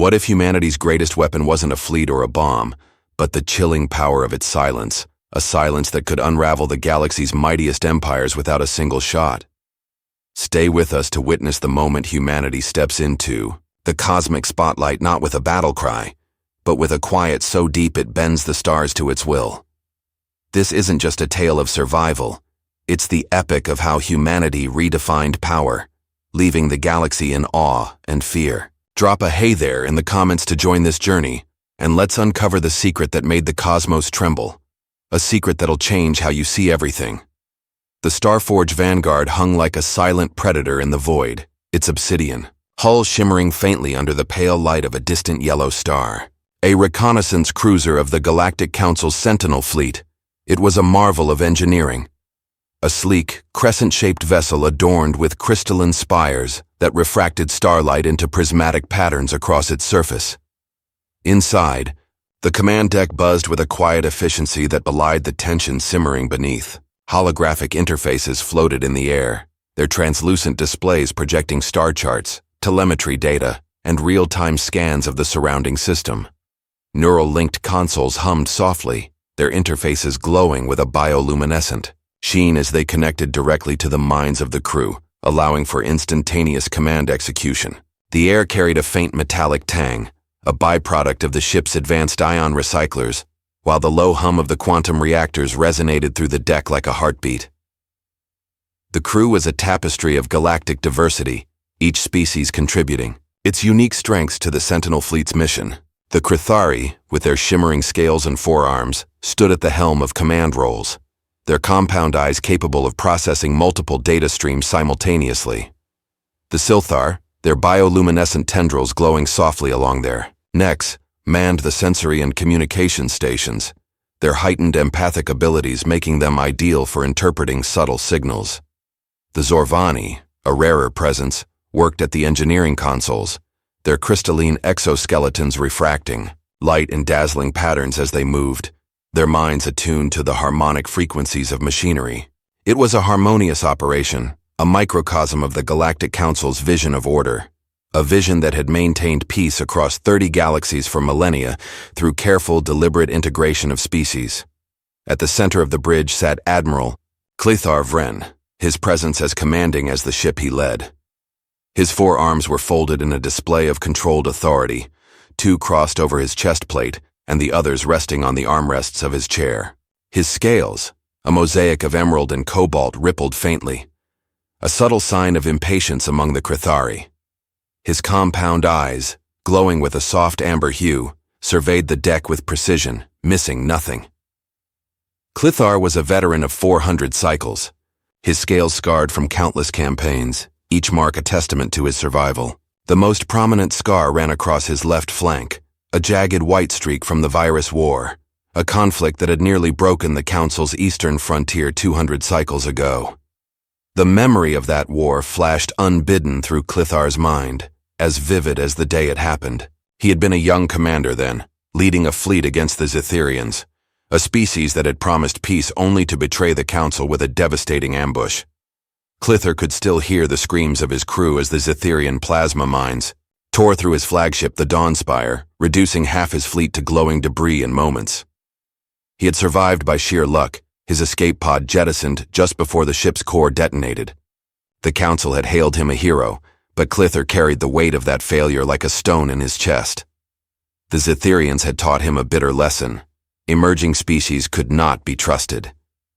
What if humanity's greatest weapon wasn't a fleet or a bomb, but the chilling power of its silence, a silence that could unravel the galaxy's mightiest empires without a single shot? Stay with us to witness the moment humanity steps into the cosmic spotlight, not with a battle cry, but with a quiet so deep it bends the stars to its will. This isn't just a tale of survival. It's the epic of how humanity redefined power, leaving the galaxy in awe and fear. Drop a hey there in the comments to join this journey, and let's uncover the secret that made the cosmos tremble. A secret that'll change how you see everything. The Starforge Vanguard hung like a silent predator in the void, its obsidian hull shimmering faintly under the pale light of a distant yellow star. A reconnaissance cruiser of the Galactic Council's Sentinel fleet, it was a marvel of engineering. A sleek, crescent-shaped vessel adorned with crystalline spires that refracted starlight into prismatic patterns across its surface. Inside, the command deck buzzed with a quiet efficiency that belied the tension simmering beneath. Holographic interfaces floated in the air, their translucent displays projecting star charts, telemetry data, and real-time scans of the surrounding system. Neural-linked consoles hummed softly, their interfaces glowing with a bioluminescent sheen as they connected directly to the minds of the crew, allowing for instantaneous command execution. The air carried a faint metallic tang, a byproduct of the ship's advanced ion recyclers, while the low hum of the quantum reactors resonated through the deck like a heartbeat. The crew was a tapestry of galactic diversity, each species contributing its unique strengths to the Sentinel fleet's mission. The Crithari, with their shimmering scales and forearms, stood at the helm of command roles, their compound eyes capable of processing multiple data streams simultaneously. The Silthar, their bioluminescent tendrils glowing softly along their necks, manned the sensory and communication stations, their heightened empathic abilities making them ideal for interpreting subtle signals. The Zorvani, a rarer presence, worked at the engineering consoles, their crystalline exoskeletons refracting light in dazzling patterns as they moved, their minds attuned to the harmonic frequencies of machinery. It was a harmonious operation, a microcosm of the Galactic Council's vision of order, a vision that had maintained peace across 30 galaxies for millennia through careful, deliberate integration of species. At the center of the bridge sat Admiral Clethar Vren, his presence as commanding as the ship he led. His forearms were folded in a display of controlled authority, two crossed over his chest plate and the others resting on the armrests of his chair. His scales, a mosaic of emerald and cobalt, rippled faintly, a subtle sign of impatience among the Crithari. His compound eyes, glowing with a soft amber hue, surveyed the deck with precision, missing nothing. Clethar was a veteran of 400 cycles, his scales scarred from countless campaigns, each mark a testament to his survival. The most prominent scar ran across his left flank, a jagged white streak from the Virus War, a conflict that had nearly broken the Council's eastern frontier 200 cycles ago. The memory of that war flashed unbidden through Clethar's mind, as vivid as the day it happened. He had been a young commander then, leading a fleet against the Zetherians, a species that had promised peace only to betray the Council with a devastating ambush. Clethar could still hear the screams of his crew as the Zetherian plasma mines tore through his flagship, the Dawnspire, reducing half his fleet to glowing debris in moments. He had survived by sheer luck, his escape pod jettisoned just before the ship's core detonated. The Council had hailed him a hero, but Clethar carried the weight of that failure like a stone in his chest. The Zetherians had taught him a bitter lesson. Emerging species could not be trusted.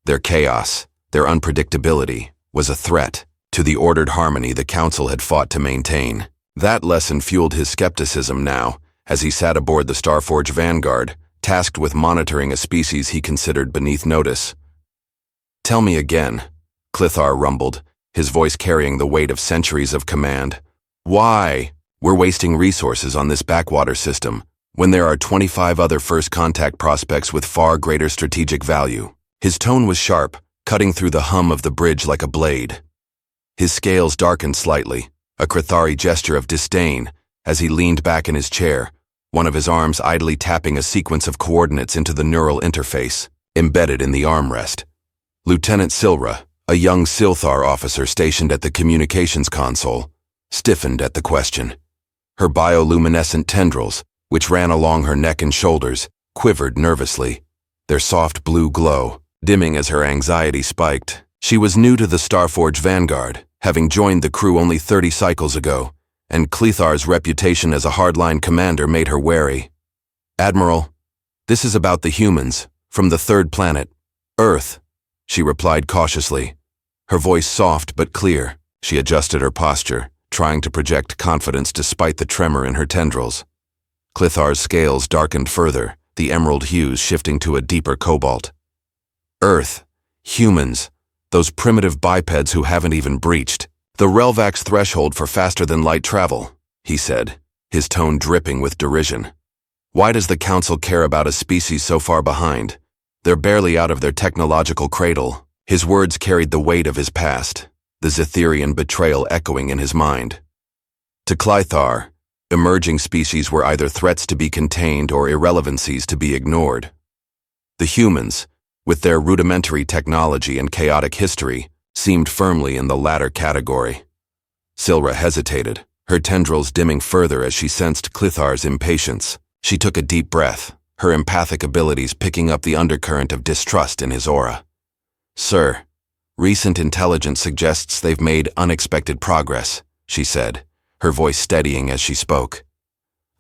Their chaos, their unpredictability, was a threat to the ordered harmony the Council had fought to maintain. That lesson fueled his skepticism now, as he sat aboard the Starforge Vanguard, tasked with monitoring a species he considered beneath notice. "Tell me again," Clethar rumbled, his voice carrying the weight of centuries of command. "Why? We're wasting resources on this backwater system, when there are 25 other first contact prospects with far greater strategic value." His tone was sharp, cutting through the hum of the bridge like a blade. His scales darkened slightly, a Crithari gesture of disdain, as he leaned back in his chair, one of his arms idly tapping a sequence of coordinates into the neural interface, embedded in the armrest. Lieutenant Silra, a young Silthar officer stationed at the communications console, stiffened at the question. Her bioluminescent tendrils, which ran along her neck and shoulders, quivered nervously, their soft blue glow dimming as her anxiety spiked. She was new to the Starforge Vanguard, having joined the crew only 30 cycles ago, and Clethar's reputation as a hardline commander made her wary. "Admiral, this is about the humans, from the third planet, Earth," she replied cautiously, her voice soft but clear. She adjusted her posture, trying to project confidence despite the tremor in her tendrils. Clethar's scales darkened further, the emerald hues shifting to a deeper cobalt. "Earth, humans, those primitive bipeds who haven't even breached the Relvax threshold for faster-than-light travel," he said, his tone dripping with derision. "Why does the Council care about a species so far behind? They're barely out of their technological cradle." His words carried the weight of his past, the Zetherian betrayal echoing in his mind. To Clethar, emerging species were either threats to be contained or irrelevancies to be ignored. The humans, with their rudimentary technology and chaotic history, seemed firmly in the latter category. Silra hesitated, her tendrils dimming further as she sensed Clethar's impatience. She took a deep breath, her empathic abilities picking up the undercurrent of distrust in his aura. "Sir, recent intelligence suggests they've made unexpected progress," she said, her voice steadying as she spoke.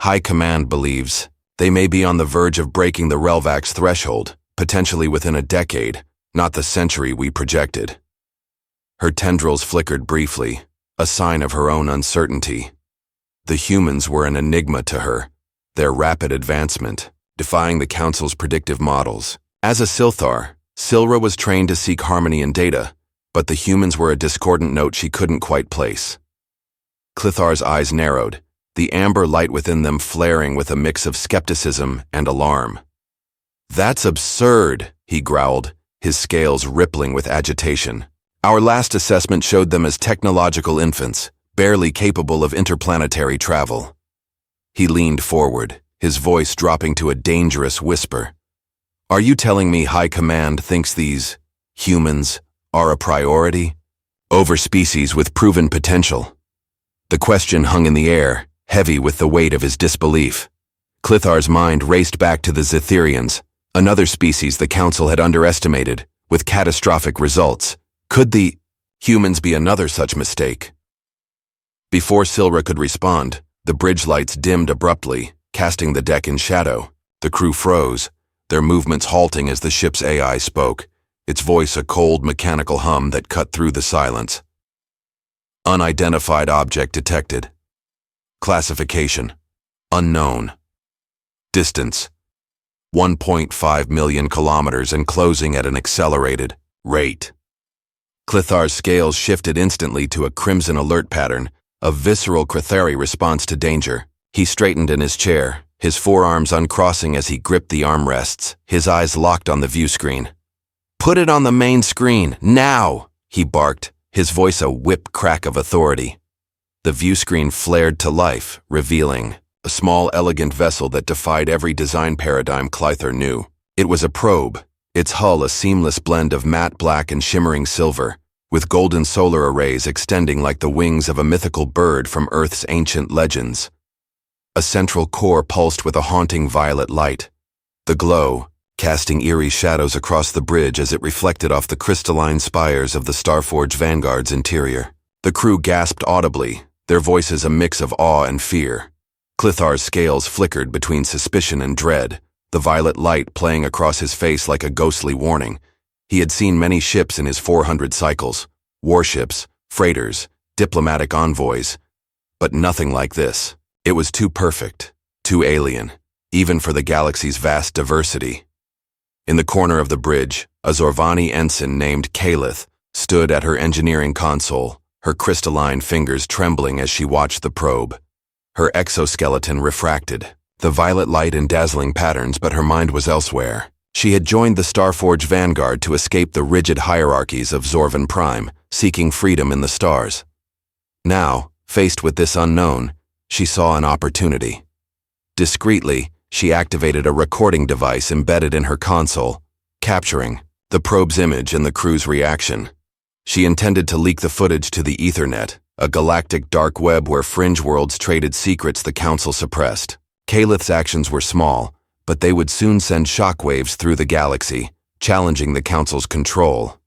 "High Command believes they may be on the verge of breaking the Relvax threshold, potentially within a decade, not the century we projected." Her tendrils flickered briefly, a sign of her own uncertainty. The humans were an enigma to her, their rapid advancement, defying the Council's predictive models. As a Silthar, Silra was trained to seek harmony in data, but the humans were a discordant note she couldn't quite place. Clethar's eyes narrowed, the amber light within them flaring with a mix of skepticism and alarm. "That's absurd," he growled, his scales rippling with agitation. "Our last assessment showed them as technological infants, barely capable of interplanetary travel." He leaned forward, his voice dropping to a dangerous whisper. "Are you telling me High Command thinks these humans are a priority over species with proven potential?" The question hung in the air, heavy with the weight of his disbelief. Clethar's mind raced back to the Zetherians, another species the Council had underestimated, with catastrophic results. Could the humans be another such mistake? Before Silra could respond, the bridge lights dimmed abruptly, casting the deck in shadow. The crew froze, their movements halting as the ship's AI spoke, its voice a cold mechanical hum that cut through the silence. "Unidentified object detected. Classification: unknown. Distance: 1.5 million kilometers and closing at an accelerated rate." Clethar's scales shifted instantly to a crimson alert pattern, a visceral Crethari response to danger. He straightened in his chair, his forearms uncrossing as he gripped the armrests, his eyes locked on the view screen. "Put it on the main screen, now!" he barked, his voice a whip crack of authority. The view screen flared to life, revealing a small, elegant vessel that defied every design paradigm Clethar knew. It was a probe, its hull a seamless blend of matte black and shimmering silver, with golden solar arrays extending like the wings of a mythical bird from Earth's ancient legends. A central core pulsed with a haunting violet light, the glow casting eerie shadows across the bridge as it reflected off the crystalline spires of the Starforge Vanguard's interior. The crew gasped audibly, their voices a mix of awe and fear. Clethar's scales flickered between suspicion and dread, the violet light playing across his face like a ghostly warning. He had seen many ships in his 400 cycles, warships, freighters, diplomatic envoys, but nothing like this. It was too perfect, too alien, even for the galaxy's vast diversity. In the corner of the bridge, a Zorvani ensign named Kalith stood at her engineering console, her crystalline fingers trembling as she watched the probe. Her exoskeleton refracted, the violet light in dazzling patterns, but her mind was elsewhere. She had joined the Starforge Vanguard to escape the rigid hierarchies of Zorvan Prime, seeking freedom in the stars. Now, faced with this unknown, she saw an opportunity. Discreetly, she activated a recording device embedded in her console, capturing the probe's image and the crew's reaction. She intended to leak the footage to the Ethernet, a galactic dark web where fringe worlds traded secrets the Council suppressed. Calith's actions were small, but they would soon send shockwaves through the galaxy, challenging the Council's control.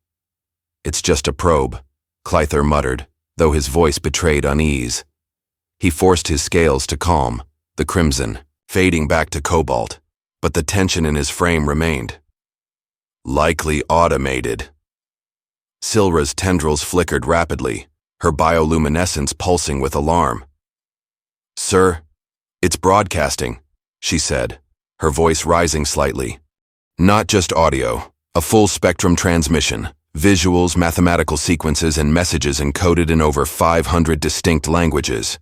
"It's just a probe," Clythar muttered, though his voice betrayed unease. He forced his scales to calm, the crimson fading back to cobalt, but the tension in his frame remained. "Likely automated." Silra's tendrils flickered rapidly, her bioluminescence pulsing with alarm. "Sir, it's broadcasting," she said, her voice rising slightly. "Not just audio, a full-spectrum transmission, visuals, mathematical sequences, and messages encoded in over 500 distinct languages."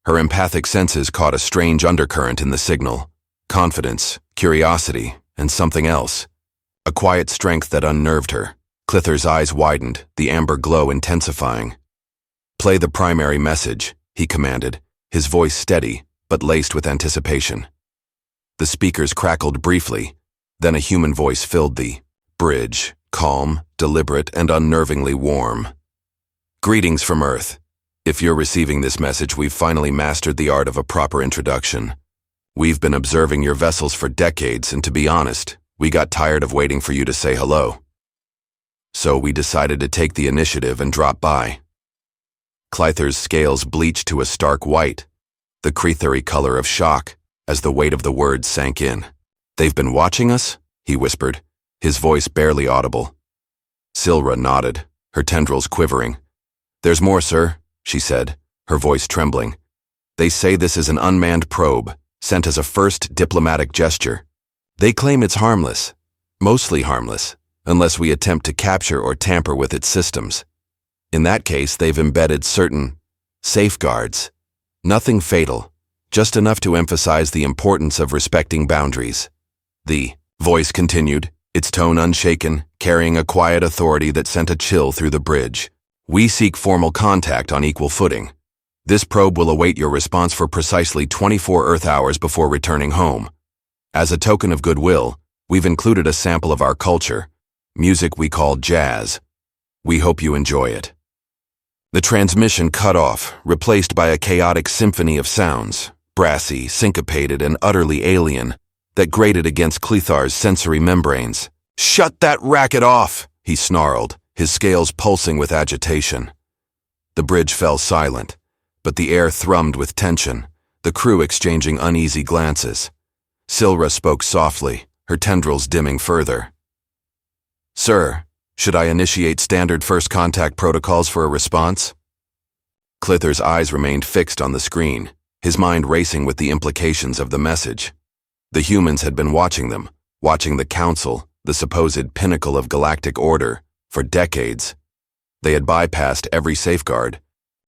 Her empathic senses caught a strange undercurrent in the signal: confidence, curiosity, and something else. A quiet strength that unnerved her. Clythar's eyes widened, the amber glow intensifying. "Play the primary message," he commanded, his voice steady, but laced with anticipation. The speakers crackled briefly, then a human voice filled the bridge, calm, deliberate, and unnervingly warm. "Greetings from Earth. If you're receiving this message, we've finally mastered the art of a proper introduction. We've been observing your vessels for decades, and to be honest, we got tired of waiting for you to say hello. So we decided to take the initiative and drop by." Clythar's scales bleached to a stark white, the creathery color of shock, as the weight of the words sank in. "They've been watching us?" he whispered, his voice barely audible. Silra nodded, her tendrils quivering. "There's more, sir," she said, her voice trembling. "They say this is an unmanned probe, sent as a first diplomatic gesture. They claim it's harmless, mostly harmless, unless we attempt to capture or tamper with its systems. In that case, they've embedded certain safeguards. Nothing fatal, just enough to emphasize the importance of respecting boundaries." The voice continued, its tone unshaken, carrying a quiet authority that sent a chill through the bridge. "We seek formal contact on equal footing. This probe will await your response for precisely 24 Earth hours before returning home. As a token of goodwill, we've included a sample of our culture, music we call jazz. We hope you enjoy it." The transmission cut off, replaced by a chaotic symphony of sounds, brassy, syncopated, and utterly alien, that grated against Clythar's sensory membranes. "Shut that racket off!" he snarled, his scales pulsing with agitation. The bridge fell silent, but the air thrummed with tension, the crew exchanging uneasy glances. Silra spoke softly, her tendrils dimming further. "Sir, should I initiate standard first contact protocols for a response?" Clythar's eyes remained fixed on the screen, his mind racing with the implications of the message. The humans had been watching them, watching the Council, the supposed pinnacle of galactic order, for decades. They had bypassed every safeguard,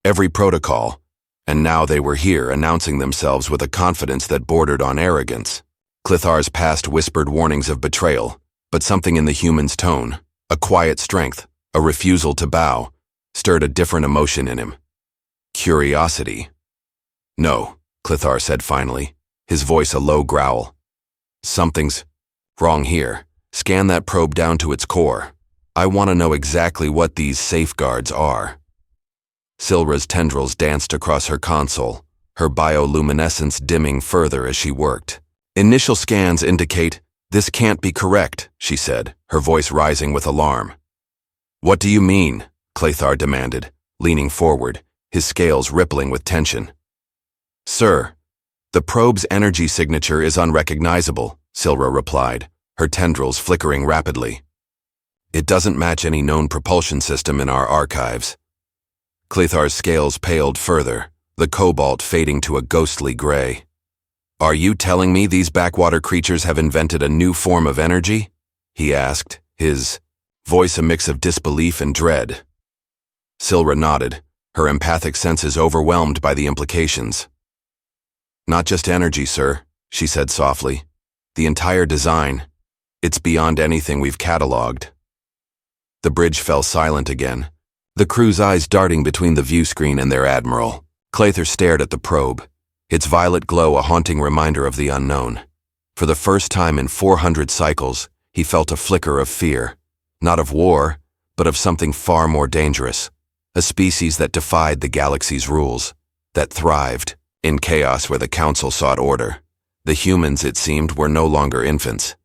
every protocol, and now they were here announcing themselves with a confidence that bordered on arrogance. Clythar's past whispered warnings of betrayal, but something in the human's tone, a quiet strength, a refusal to bow, stirred a different emotion in him. Curiosity. "No," Clythar said finally, his voice a low growl. "Something's wrong here. Scan that probe down to its core. I want to know exactly what these safeguards are." Silra's tendrils danced across her console, her bioluminescence dimming further as she worked. "Initial scans indicate this can't be correct," she said, her voice rising with alarm. "What do you mean?" Clythar demanded, leaning forward, his scales rippling with tension. "Sir, the probe's energy signature is unrecognizable," Silra replied, her tendrils flickering rapidly. "It doesn't match any known propulsion system in our archives." Clythar's scales paled further, the cobalt fading to a ghostly gray. "Are you telling me these backwater creatures have invented a new form of energy?" he asked, his voice a mix of disbelief and dread. Silra nodded, her empathic senses overwhelmed by the implications. "Not just energy, sir," she said softly. "The entire design. It's beyond anything we've cataloged." The bridge fell silent again, the crew's eyes darting between the view screen and their admiral. Clythar stared at the probe, its violet glow a haunting reminder of the unknown. For the first time in 400 cycles, he felt a flicker of fear, not of war, but of something far more dangerous, a species that defied the galaxy's rules, that thrived in chaos where the Council sought order. The humans, it seemed, were no longer infants.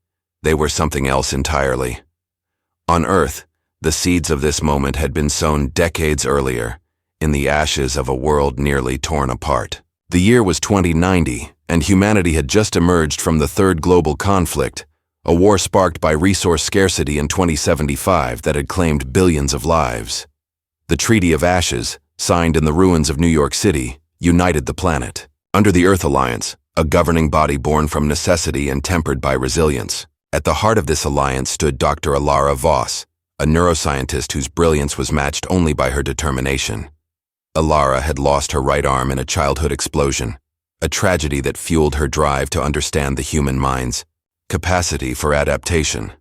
They were something else entirely. On Earth, the seeds of this moment had been sown decades earlier, in the ashes of a world nearly torn apart. The year was 2090, and humanity had just emerged from the third global conflict, a war sparked by resource scarcity in 2075 that had claimed billions of lives. The Treaty of Ashes, signed in the ruins of New York City, united the planet. Under the Earth Alliance, a governing body born from necessity and tempered by resilience. At the heart of this alliance stood Dr. Alara Voss, a neuroscientist whose brilliance was matched only by her determination. Alara had lost her right arm in a childhood explosion, a tragedy that fueled her drive to understand the human mind's capacity for adaptation.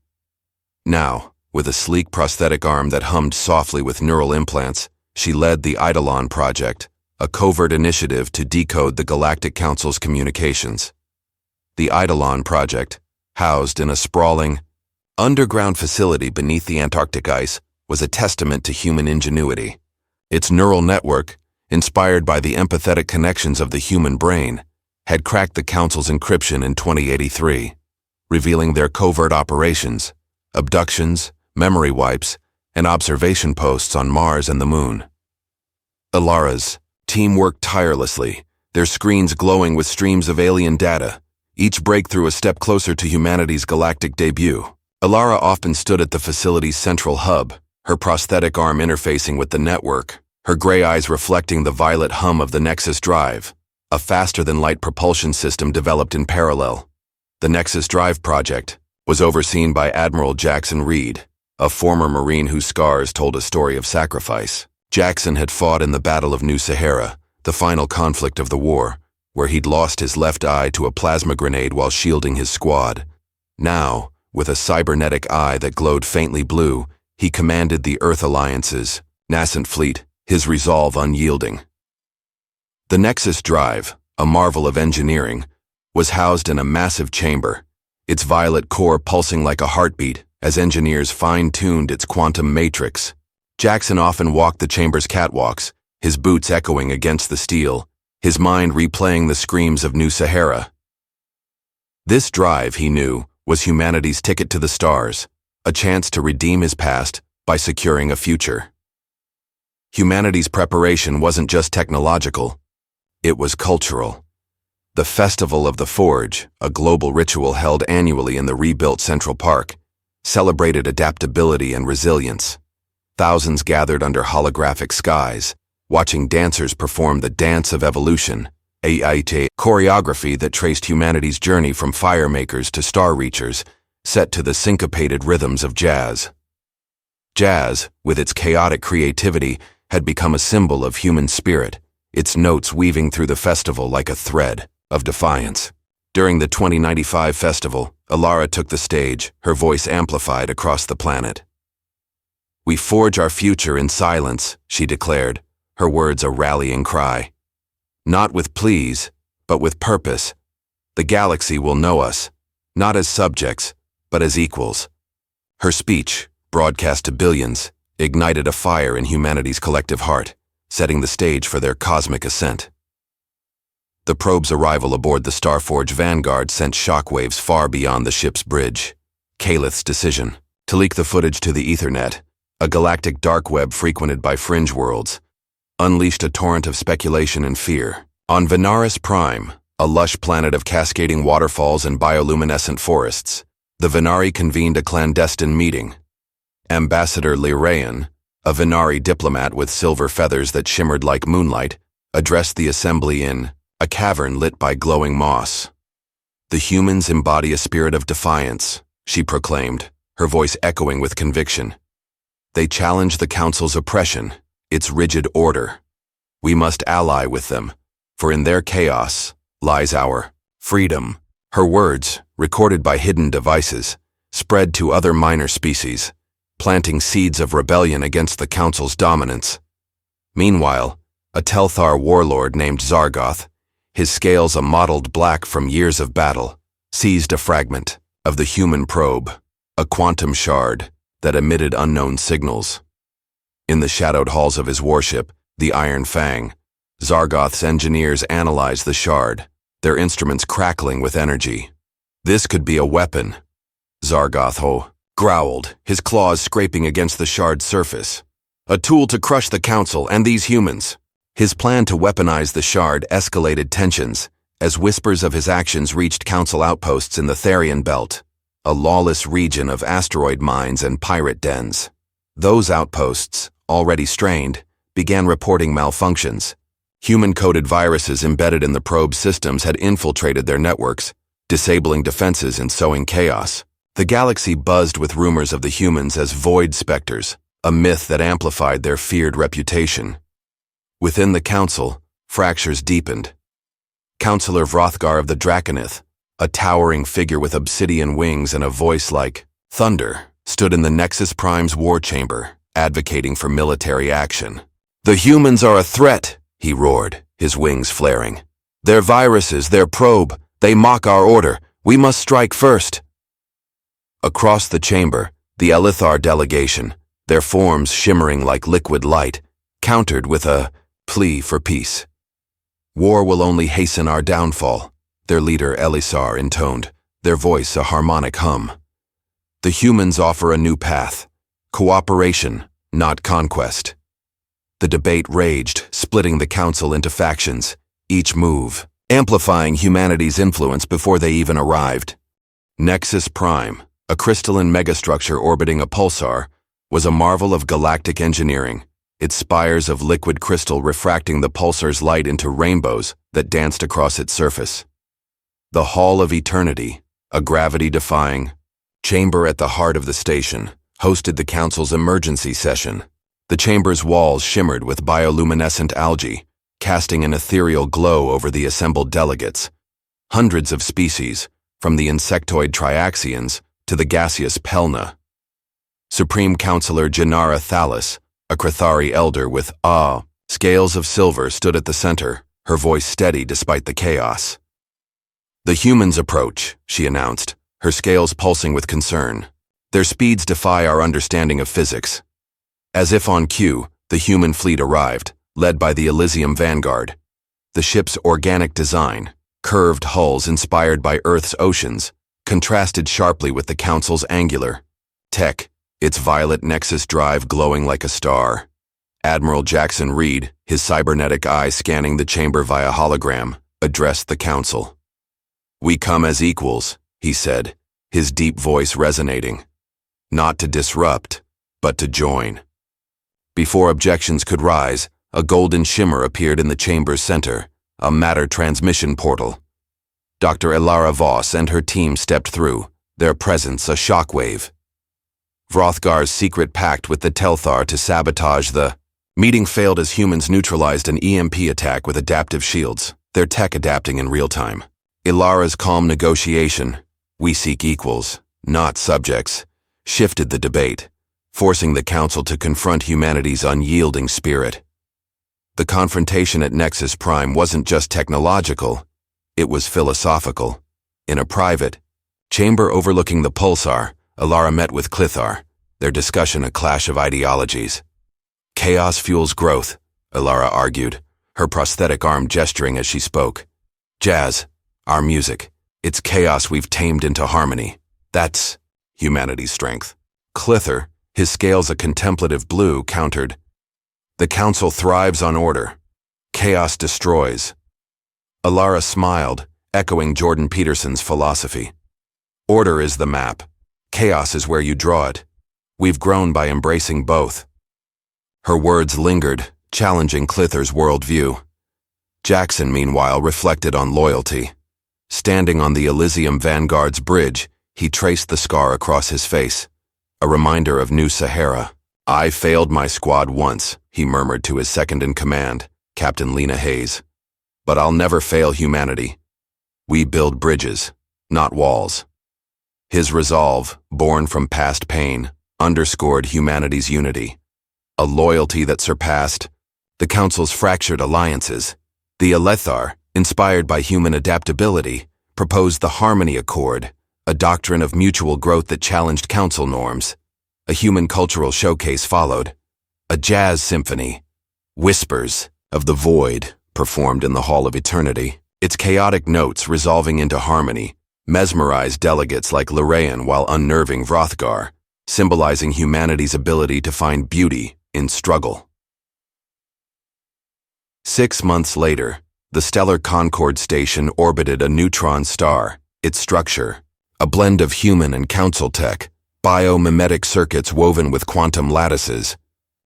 Now, with a sleek prosthetic arm that hummed softly with neural implants, she led the Eidolon Project, a covert initiative to decode the Galactic Council's communications. The Eidolon Project, housed in a sprawling, underground facility beneath the Antarctic ice, was a testament to human ingenuity. Its neural network, inspired by the empathetic connections of the human brain, had cracked the Council's encryption in 2083, revealing their covert operations, abductions, memory wipes, and observation posts on Mars and the Moon. Alara's team worked tirelessly, their screens glowing with streams of alien data, each breakthrough a step closer to humanity's galactic debut. Alara often stood at the facility's central hub, her prosthetic arm interfacing with the network, her gray eyes reflecting the violet hum of the Nexus Drive, a faster-than-light propulsion system developed in parallel. The Nexus Drive project was overseen by Admiral Jackson Reed, a former Marine whose scars told a story of sacrifice. Jackson had fought in the Battle of New Sahara, the final conflict of the war, where he'd lost his left eye to a plasma grenade while shielding his squad. Now, with a cybernetic eye that glowed faintly blue, he commanded the Earth Alliance's nascent fleet, his resolve unyielding. The Nexus Drive, a marvel of engineering, was housed in a massive chamber, its violet core pulsing like a heartbeat as engineers fine-tuned its quantum matrix. Jackson often walked the chamber's catwalks, his boots echoing against the steel, his mind replaying the screams of New Sahara. This drive, he knew, was humanity's ticket to the stars, a chance to redeem his past by securing a future. Humanity's preparation wasn't just technological, it was cultural. The Festival of the Forge, a global ritual held annually in the rebuilt Central Park, celebrated adaptability and resilience. Thousands gathered under holographic skies, watching dancers perform the Dance of Evolution, a choreography that traced humanity's journey from fire makers to star reachers, set to the syncopated rhythms of jazz. Jazz, with its chaotic creativity, had become a symbol of human spirit, its notes weaving through the festival like a thread of defiance. During the 2095 festival, Alara took the stage, her voice amplified across the planet. "We forge our future in silence," she declared, her words a rallying cry. "Not with pleas, but with purpose. The galaxy will know us, not as subjects, but as equals." Her speech, broadcast to billions, ignited a fire in humanity's collective heart, setting the stage for their cosmic ascent. The probe's arrival aboard the Starforge Vanguard sent shockwaves far beyond the ship's bridge. Calith's decision to leak the footage to the Ethernet, a galactic dark web frequented by fringe worlds, unleashed a torrent of speculation and fear. On Venaris Prime, a lush planet of cascading waterfalls and bioluminescent forests, the Venari convened a clandestine meeting. Ambassador Lyraean, a Venari diplomat with silver feathers that shimmered like moonlight, addressed the assembly in a cavern lit by glowing moss. "The humans embody a spirit of defiance," she proclaimed, her voice echoing with conviction. "They challenge the Council's oppression, its rigid order. We must ally with them, for in their chaos lies our freedom." Her words, recorded by hidden devices, spread to other minor species, planting seeds of rebellion against the Council's dominance. Meanwhile, a Telthar warlord named Zargoth, his scales a mottled black from years of battle, seized a fragment of the human probe, a quantum shard that emitted unknown signals. In the shadowed halls of his warship, the Iron Fang, Zargoth's engineers analyzed the shard, their instruments crackling with energy. This could be a weapon, Zargoth growled, his claws scraping against the shard's surface. A tool to crush the Council and these humans. His plan to weaponize the shard escalated tensions as whispers of his actions reached Council outposts in the Therian Belt, a lawless region of asteroid mines and pirate dens. Those outposts, already strained, began reporting malfunctions. Human-coded viruses embedded in the probe systems had infiltrated their networks, disabling defenses and sowing chaos. The galaxy buzzed with rumors of the humans as void specters, a myth that amplified their feared reputation. Within the Council, fractures deepened. Councillor Vrothgar of the Draconith, a towering figure with obsidian wings and a voice like thunder, stood in the Nexus Prime's war chamber, advocating for military action. "The humans are a threat," he roared, his wings flaring. "Their viruses, their probe, they mock our order. We must strike first." Across the chamber, the Elithar delegation, their forms shimmering like liquid light, countered with a plea for peace. "War will only hasten our downfall," their leader Elisar intoned, their voice a harmonic hum. "The humans offer a new path, cooperation, not conquest." The debate raged, splitting the Council into factions, each move amplifying humanity's influence before they even arrived. Nexus Prime, a crystalline megastructure orbiting a pulsar, was a marvel of galactic engineering, its spires of liquid crystal refracting the pulsar's light into rainbows that danced across its surface. The Hall of Eternity, a gravity-defying chamber at the heart of the station, hosted the Council's emergency session. The chamber's walls shimmered with bioluminescent algae, casting an ethereal glow over the assembled delegates. Hundreds of species, from the insectoid Triaxians to the gaseous Pelna. Supreme Councillor Janara Thalis, a Krathari elder with scales of silver, stood at the center, her voice steady despite the chaos. "The humans approach," she announced, her scales pulsing with concern. "Their speeds defy our understanding of physics." As if on cue, the human fleet arrived, led by the Elysium Vanguard. The ship's organic design, curved hulls inspired by Earth's oceans, contrasted sharply with the Council's angular tech, its violet Nexus drive glowing like a star. Admiral Jackson Reed, his cybernetic eye scanning the chamber via hologram, addressed the Council. "We come as equals," he said, his deep voice resonating. "Not to disrupt, but to join." Before objections could rise, a golden shimmer appeared in the chamber's center, a matter transmission portal. Dr. Elara Voss and her team stepped through, their presence a shockwave. Vrothgar's secret pact with the Telthar to sabotage the meeting failed as humans neutralized an EMP attack with adaptive shields, their tech adapting in real time. Ilara's calm negotiation, "We seek equals, not subjects," shifted the debate, forcing the Council to confront humanity's unyielding spirit. The confrontation at Nexus Prime wasn't just technological, it was philosophical. In a private chamber overlooking the pulsar, Ilara met with Clithar, their discussion a clash of ideologies. "Chaos fuels growth," Ilara argued, her prosthetic arm gesturing as she spoke. "Jazz, our music, it's chaos we've tamed into harmony. That's humanity's strength." Clithar, his scales a contemplative blue, countered, "The Council thrives on order. Chaos destroys." Ilara smiled, echoing Jordan Peterson's philosophy. "Order is the map. Chaos is where you draw it. We've grown by embracing both." Her words lingered, challenging Clithar's worldview. Jackson, meanwhile, reflected on loyalty. Standing on the Elysium Vanguard's bridge, he traced the scar across his face, a reminder of New Sahara. "I failed my squad once," he murmured to his second-in-command, Captain Lena Hayes. "But I'll never fail humanity. We build bridges, not walls." His resolve, born from past pain, underscored humanity's unity, a loyalty that surpassed the Council's fractured alliances. The Elethar, inspired by human adaptability, proposed the Harmony Accord, a doctrine of mutual growth that challenged Council norms. A human cultural showcase followed, A jazz symphony. Whispers of the void performed in the Hall of Eternity. Its chaotic notes resolving into harmony mesmerized delegates like Lorraine while unnerving Vrothgar, symbolizing humanity's ability to find beauty in struggle. 6 months later, the stellar Concord station orbited a neutron star. Its structure, a blend of human and council tech, biomimetic circuits woven with quantum lattices.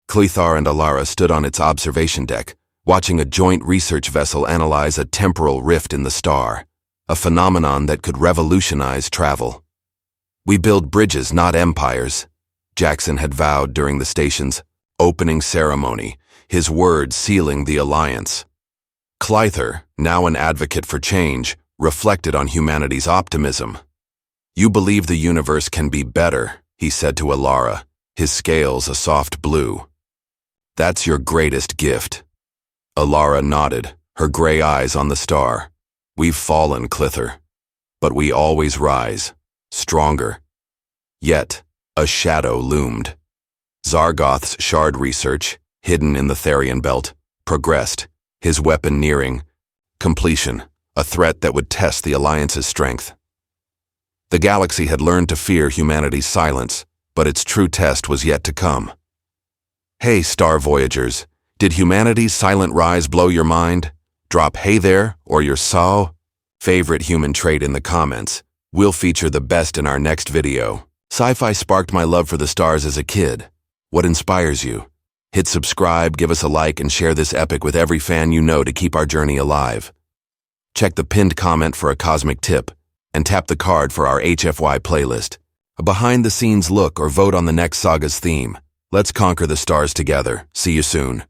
Clethar and Alara stood on its observation deck, watching a joint research vessel analyze a temporal rift in the star, a phenomenon that could revolutionize travel. "We build bridges, not empires," Jackson had vowed during the station's opening ceremony, his words sealing the alliance. Clethar, now an advocate for change, reflected on humanity's optimism. "You believe the universe can be better," he said to Alara, his scales a soft blue. "That's your greatest gift." Alara nodded, her gray eyes on the star. "We've fallen, Clethar, but we always rise, stronger." Yet, a shadow loomed. Zargoth's shard research, hidden in the Therian belt, progressed, his weapon nearing completion, a threat that would test the Alliance's strength. The galaxy had learned to fear humanity's silence, but its true test was yet to come. Hey, Star Voyagers, did humanity's silent rise blow your mind? Drop "hey there" or your "so" favorite human trait in the comments. We'll feature the best in our next video. Sci-Fi sparked my love for the stars as a kid. What inspires you? Hit subscribe, give us a like, and share this epic with every fan you know to keep our journey alive. Check the pinned comment for a cosmic tip, and tap the card for our HFY playlist. A behind-the-scenes look or vote on the next saga's theme. Let's conquer the stars together. See you soon.